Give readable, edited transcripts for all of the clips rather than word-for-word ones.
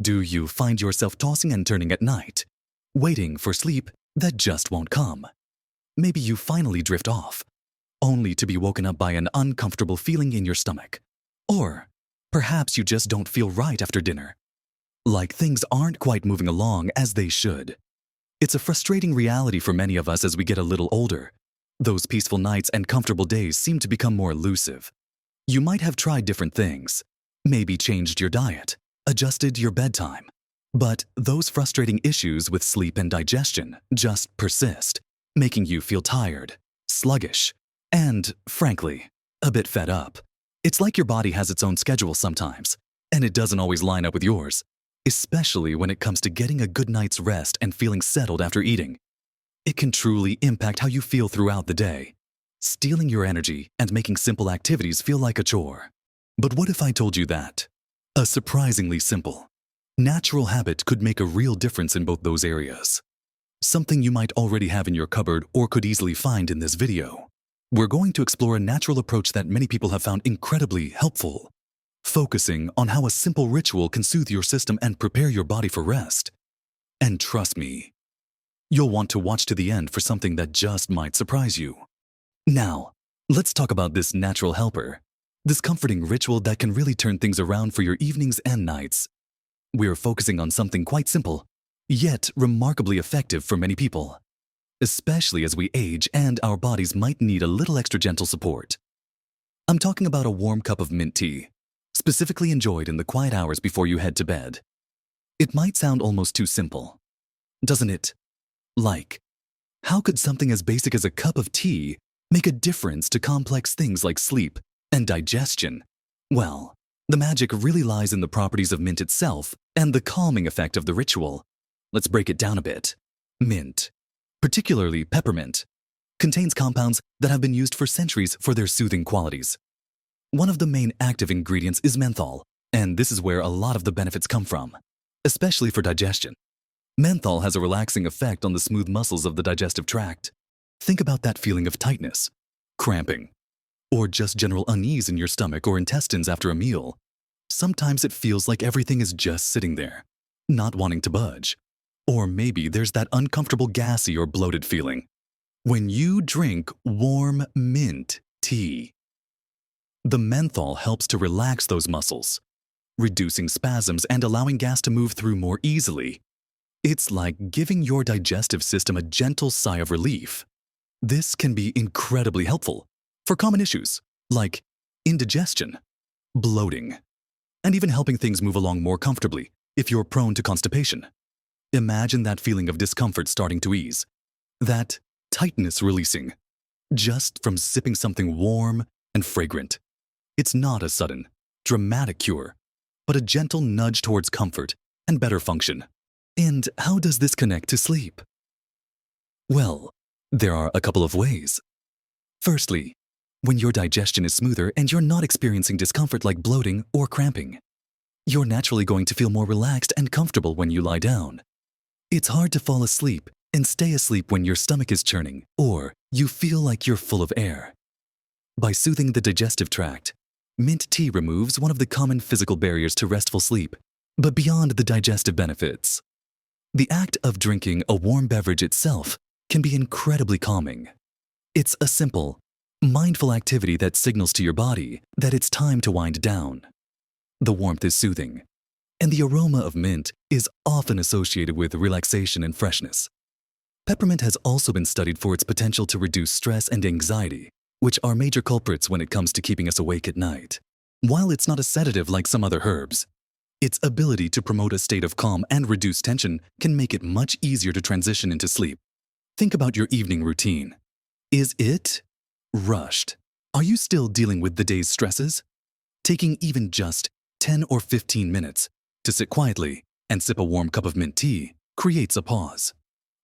Do you find yourself tossing and turning at night, waiting for sleep that just won't come? Maybe you finally drift off, only to be woken up by an uncomfortable feeling in your stomach. Or perhaps you just don't feel right after dinner, like things aren't quite moving along as they should. It's a frustrating reality for many of us as we get a little older. Those peaceful nights and comfortable days seem to become more elusive. You might have tried different things, maybe changed your diet, adjusted your bedtime, but those frustrating issues with sleep and digestion just persist, making you feel tired, sluggish, and, frankly, a bit fed up. It's like your body has its own schedule sometimes, and it doesn't always line up with yours, especially when it comes to getting a good night's rest and feeling settled after eating. It can truly impact how you feel throughout the day, stealing your energy and making simple activities feel like a chore. But what if I told you that a surprisingly simple, natural habit could make a real difference in both those areas? Something you might already have in your cupboard or could easily find in this video. We're going to explore a natural approach that many people have found incredibly helpful, focusing on how a simple ritual can soothe your system and prepare your body for rest. And trust me, you'll want to watch to the end for something that just might surprise you. Now, let's talk about this natural helper, this comforting ritual that can really turn things around for your evenings and nights. We're focusing on something quite simple, yet remarkably effective for many people, especially as we age and our bodies might need a little extra gentle support. I'm talking about a warm cup of mint tea, specifically enjoyed in the quiet hours before you head to bed. It might sound almost too simple, doesn't it? Like, how could something as basic as a cup of tea make a difference to complex things like sleep and digestion? Well, the magic really lies in the properties of mint itself and the calming effect of the ritual. Let's break it down a bit. Mint, particularly peppermint, contains compounds that have been used for centuries for their soothing qualities. One of the main active ingredients is menthol, and this is where a lot of the benefits come from, especially for digestion. Menthol has a relaxing effect on the smooth muscles of the digestive tract. Think about that feeling of tightness, cramping, or just general unease in your stomach or intestines after a meal. Sometimes it feels like everything is just sitting there, not wanting to budge. Or maybe there's that uncomfortable gassy or bloated feeling. When you drink warm mint tea, the menthol helps to relax those muscles, reducing spasms and allowing gas to move through more easily. It's like giving your digestive system a gentle sigh of relief. This can be incredibly helpful for common issues like indigestion, bloating, and even helping things move along more comfortably if you're prone to constipation. Imagine that feeling of discomfort starting to ease, that tightness releasing, just from sipping something warm and fragrant. It's not a sudden, dramatic cure, but a gentle nudge towards comfort and better function. And how does this connect to sleep? Well, there are a couple of ways. Firstly, when your digestion is smoother and you're not experiencing discomfort like bloating or cramping, you're naturally going to feel more relaxed and comfortable when you lie down. It's hard to fall asleep and stay asleep when your stomach is churning or you feel like you're full of air. By soothing the digestive tract, mint tea removes one of the common physical barriers to restful sleep, but beyond the digestive benefits, the act of drinking a warm beverage itself can be incredibly calming. It's a simple, mindful activity that signals to your body that it's time to wind down. The warmth is soothing, and the aroma of mint is often associated with relaxation and freshness. Peppermint has also been studied for its potential to reduce stress and anxiety, which are major culprits when it comes to keeping us awake at night. While it's not a sedative like some other herbs, its ability to promote a state of calm and reduce tension can make it much easier to transition into sleep. Think about your evening routine. Is it rushed? Are you still dealing with the day's stresses? Taking even just 10 or 15 minutes to sit quietly and sip a warm cup of mint tea creates a pause.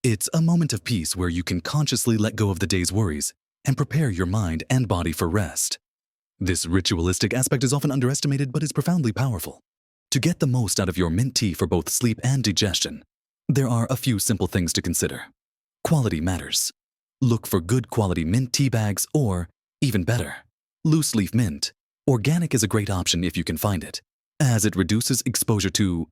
It's a moment of peace where you can consciously let go of the day's worries and prepare your mind and body for rest. This ritualistic aspect is often underestimated but is profoundly powerful. To get the most out of your mint tea for both sleep and digestion, there are a few simple things to consider. Quality matters. Look for good quality mint tea bags or, even better, loose leaf mint. Organic is a great option if you can find it, as it reduces exposure to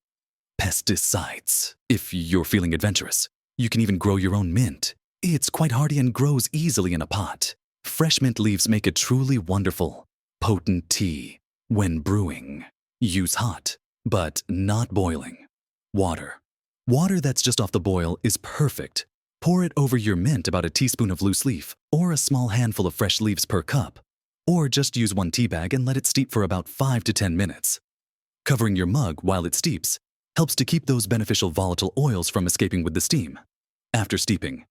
pesticides. If you're feeling adventurous, you can even grow your own mint. It's quite hardy and grows easily in a pot. Fresh mint leaves make a truly wonderful, potent tea. When brewing, use hot, but not boiling, water. Water that's just off the boil is perfect. Pour it over your mint, about a teaspoon of loose leaf, or a small handful of fresh leaves per cup. Or just use 1 tea bag and let it steep for about 5 to 10 minutes. Covering your mug while it steeps helps to keep those beneficial volatile oils from escaping with the steam. After steeping,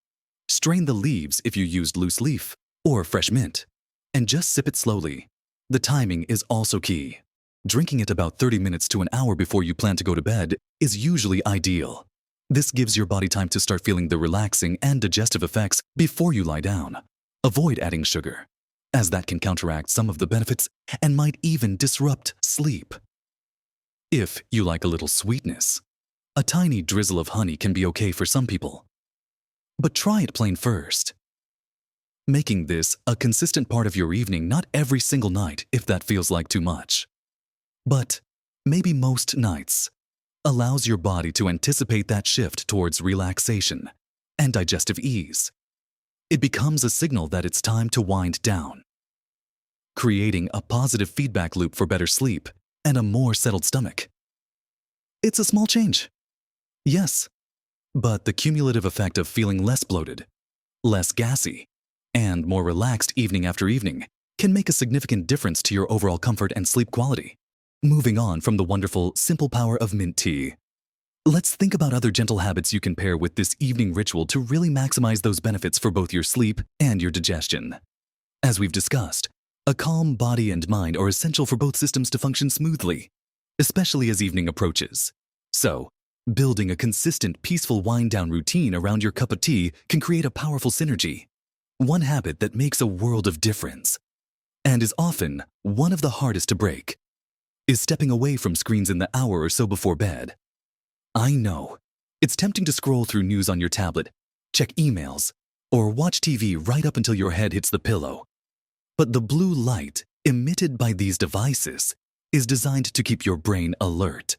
strain the leaves if you used loose leaf or fresh mint, and just sip it slowly. The timing is also key. Drinking it about 30 minutes to an hour before you plan to go to bed is usually ideal. This gives your body time to start feeling the relaxing and digestive effects before you lie down. Avoid adding sugar, as that can counteract some of the benefits and might even disrupt sleep. If you like a little sweetness, a tiny drizzle of honey can be okay for some people. But try it plain first. Making this a consistent part of your evening, not every single night if that feels like too much, but maybe most nights, allows your body to anticipate that shift towards relaxation and digestive ease. It becomes a signal that it's time to wind down, creating a positive feedback loop for better sleep and a more settled stomach. It's a small change, yes, but the cumulative effect of feeling less bloated, less gassy, and more relaxed evening after evening can make a significant difference to your overall comfort and sleep quality. Moving on from the wonderful, simple power of mint tea, let's think about other gentle habits you can pair with this evening ritual to really maximize those benefits for both your sleep and your digestion. As we've discussed, a calm body and mind are essential for both systems to function smoothly, especially as evening approaches. So, building a consistent, peaceful wind-down routine around your cup of tea can create a powerful synergy. One habit that makes a world of difference, and is often one of the hardest to break, is stepping away from screens in the hour or so before bed. I know, it's tempting to scroll through news on your tablet, check emails, or watch TV right up until your head hits the pillow. But the blue light emitted by these devices is designed to keep your brain alert.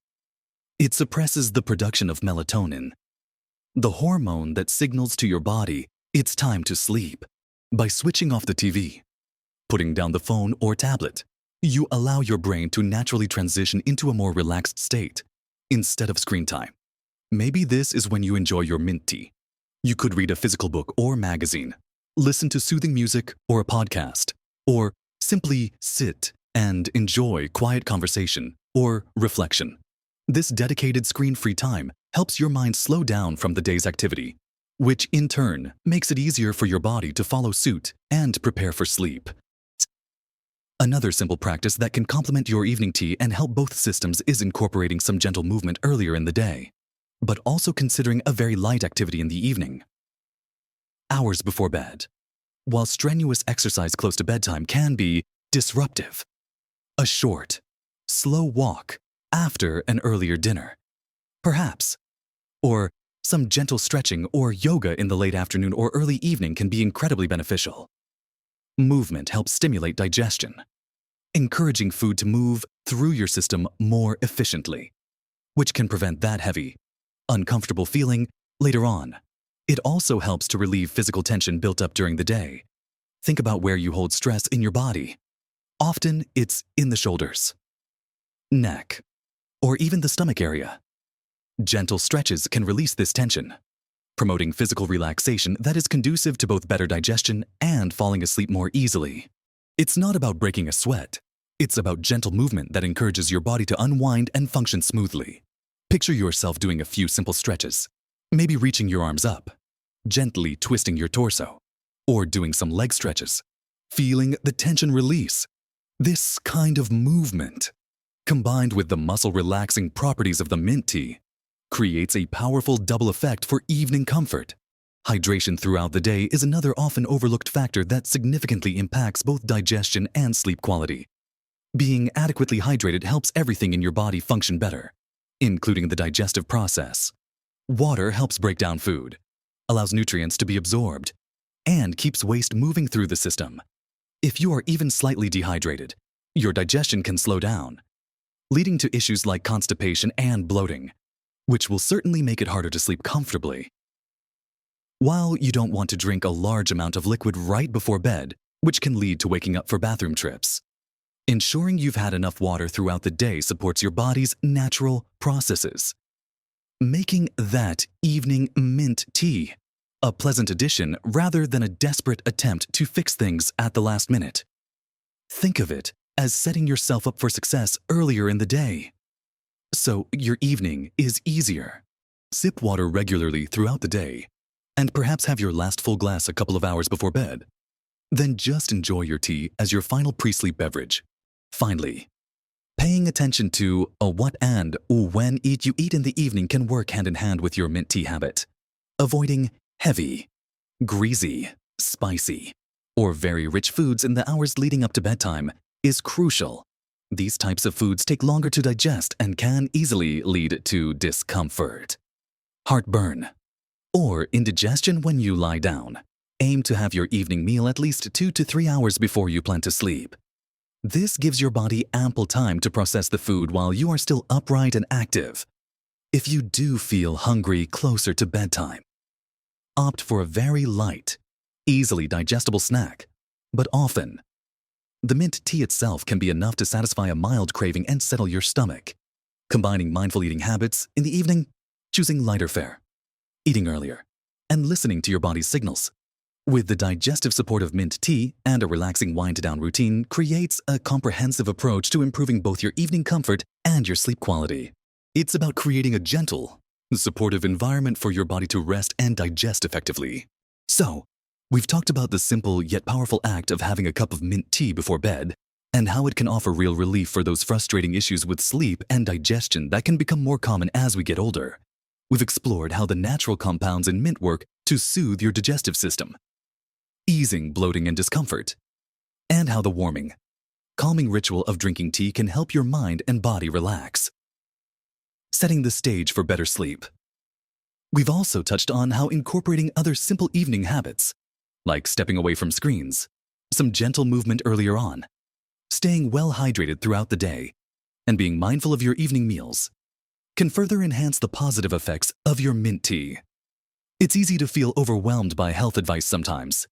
It suppresses the production of melatonin, the hormone that signals to your body it's time to sleep. By switching off the TV, putting down the phone or tablet, you allow your brain to naturally transition into a more relaxed state instead of screen time. Maybe this is when you enjoy your mint tea. You could read a physical book or magazine, listen to soothing music or a podcast, or simply sit and enjoy quiet conversation or reflection. This dedicated screen-free time helps your mind slow down from the day's activity, which in turn makes it easier for your body to follow suit and prepare for sleep. Another simple practice that can complement your evening tea and help both systems is incorporating some gentle movement earlier in the day, but also considering a very light activity in the evening. Hours before bed. While strenuous exercise close to bedtime can be disruptive, a short, slow walk after an earlier dinner, perhaps, or some gentle stretching or yoga in the late afternoon or early evening can be incredibly beneficial. Movement helps stimulate digestion, encouraging food to move through your system more efficiently, which can prevent that heavy, uncomfortable feeling later on. It also helps to relieve physical tension built up during the day. Think about where you hold stress in your body. Often it's in the shoulders, neck, or even the stomach area. Gentle stretches can release this tension, promoting physical relaxation that is conducive to both better digestion and falling asleep more easily. It's not about breaking a sweat. It's about gentle movement that encourages your body to unwind and function smoothly. Picture yourself doing a few simple stretches, maybe reaching your arms up, gently twisting your torso, or doing some leg stretches, feeling the tension release. This kind of movement, combined with the muscle-relaxing properties of the mint tea, creates a powerful double effect for evening comfort. Hydration throughout the day is another often overlooked factor that significantly impacts both digestion and sleep quality. Being adequately hydrated helps everything in your body function better, including the digestive process. Water helps break down food, allows nutrients to be absorbed, and keeps waste moving through the system. If you are even slightly dehydrated, your digestion can slow down, leading to issues like constipation and bloating. which will certainly make it harder to sleep comfortably. While you don't want to drink a large amount of liquid right before bed, which can lead to waking up for bathroom trips, ensuring you've had enough water throughout the day supports your body's natural processes, making that evening mint tea a pleasant addition rather than a desperate attempt to fix things at the last minute. Think of it as setting yourself up for success earlier in the day, so your evening is easier. Sip water regularly throughout the day, and perhaps have your last full glass a couple of hours before bed. Then just enjoy your tea as your final pre-sleep beverage. Finally, paying attention to a what and when you eat in the evening can work hand in hand with your mint tea habit. Avoiding heavy, greasy, spicy, or very rich foods in the hours leading up to bedtime is crucial. These types of foods take longer to digest and can easily lead to discomfort, heartburn, or indigestion when you lie down. Aim to have your evening meal at least 2 to 3 hours before you plan to sleep. This gives your body ample time to process the food while you are still upright and active. If you do feel hungry closer to bedtime, opt for a very light, easily digestible snack, but often, the mint tea itself can be enough to satisfy a mild craving and settle your stomach. Combining mindful eating habits in the evening, choosing lighter fare, eating earlier, and listening to your body's signals, with the digestive support of mint tea and a relaxing wind-down routine creates a comprehensive approach to improving both your evening comfort and your sleep quality. It's about creating a gentle, supportive environment for your body to rest and digest effectively. So, we've talked about the simple yet powerful act of having a cup of mint tea before bed and how it can offer real relief for those frustrating issues with sleep and digestion that can become more common as we get older. We've explored how the natural compounds in mint work to soothe your digestive system, easing bloating and discomfort, and how the warming, calming ritual of drinking tea can help your mind and body relax, setting the stage for better sleep. We've also touched on how incorporating other simple evening habits, like stepping away from screens, some gentle movement earlier on, staying well hydrated throughout the day, and being mindful of your evening meals, can further enhance the positive effects of your mint tea. It's easy to feel overwhelmed by health advice sometimes.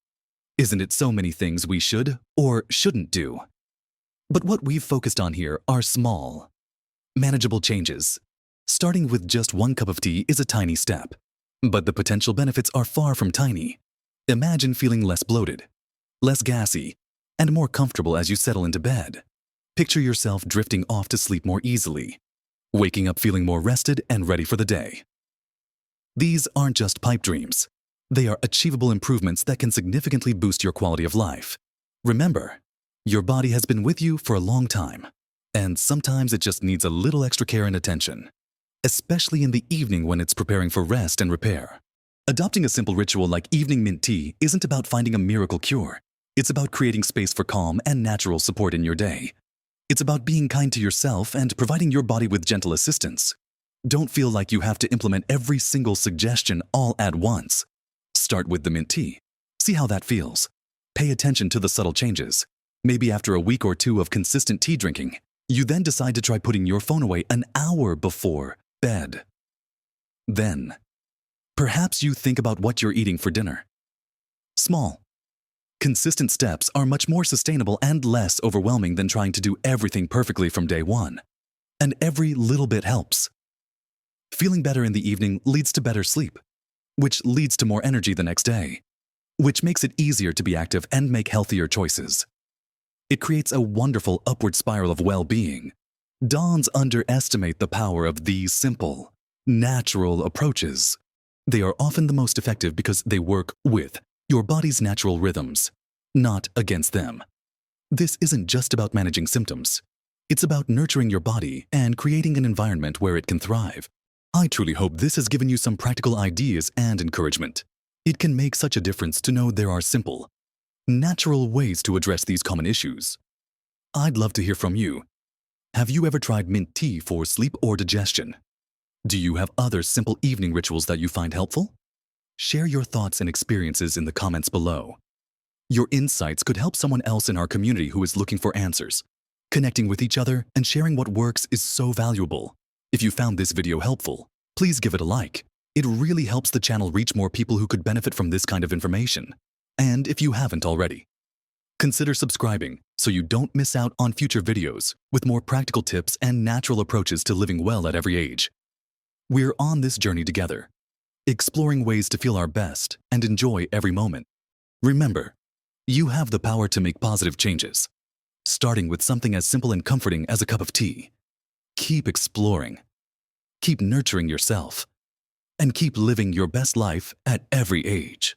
Isn't it so many things we should or shouldn't do? But what we've focused on here are small, manageable changes. Starting with just 1 cup of tea is a tiny step, but the potential benefits are far from tiny. Imagine feeling less bloated, less gassy, and more comfortable as you settle into bed. Picture yourself drifting off to sleep more easily, waking up feeling more rested and ready for the day. These aren't just pipe dreams. They are achievable improvements that can significantly boost your quality of life. Remember, your body has been with you for a long time, and sometimes it just needs a little extra care and attention, especially in the evening when it's preparing for rest and repair. Adopting a simple ritual like evening mint tea isn't about finding a miracle cure. It's about creating space for calm and natural support in your day. It's about being kind to yourself and providing your body with gentle assistance. Don't feel like you have to implement every single suggestion all at once. Start with the mint tea. See how that feels. Pay attention to the subtle changes. Maybe after a week or 2 of consistent tea drinking, you then decide to try putting your phone away an hour before bed. Then, perhaps you think about what you're eating for dinner. Small, consistent steps are much more sustainable and less overwhelming than trying to do everything perfectly from day one. And every little bit helps. Feeling better in the evening leads to better sleep, which leads to more energy the next day, which makes it easier to be active and make healthier choices. It creates a wonderful upward spiral of well-being. Dons underestimate the power of these simple, natural approaches. They are often the most effective because they work with your body's natural rhythms, not against them. This isn't just about managing symptoms. It's about nurturing your body and creating an environment where it can thrive. I truly hope this has given you some practical ideas and encouragement. It can make such a difference to know there are simple, natural ways to address these common issues. I'd love to hear from you. Have you ever tried mint tea for sleep or digestion? Do you have other simple evening rituals that you find helpful? Share your thoughts and experiences in the comments below. Your insights could help someone else in our community who is looking for answers. Connecting with each other and sharing what works is so valuable. If you found this video helpful, Please give it a like. It really helps the channel reach more people who could benefit from this kind of information. And if you haven't already, consider subscribing so you don't miss out on future videos with more practical tips and natural approaches to living well at every age. We're on this journey together, exploring ways to feel our best and enjoy every moment. Remember, you have the power to make positive changes, starting with something as simple and comforting as a cup of tea. Keep exploring, keep nurturing yourself, and keep living your best life at every age.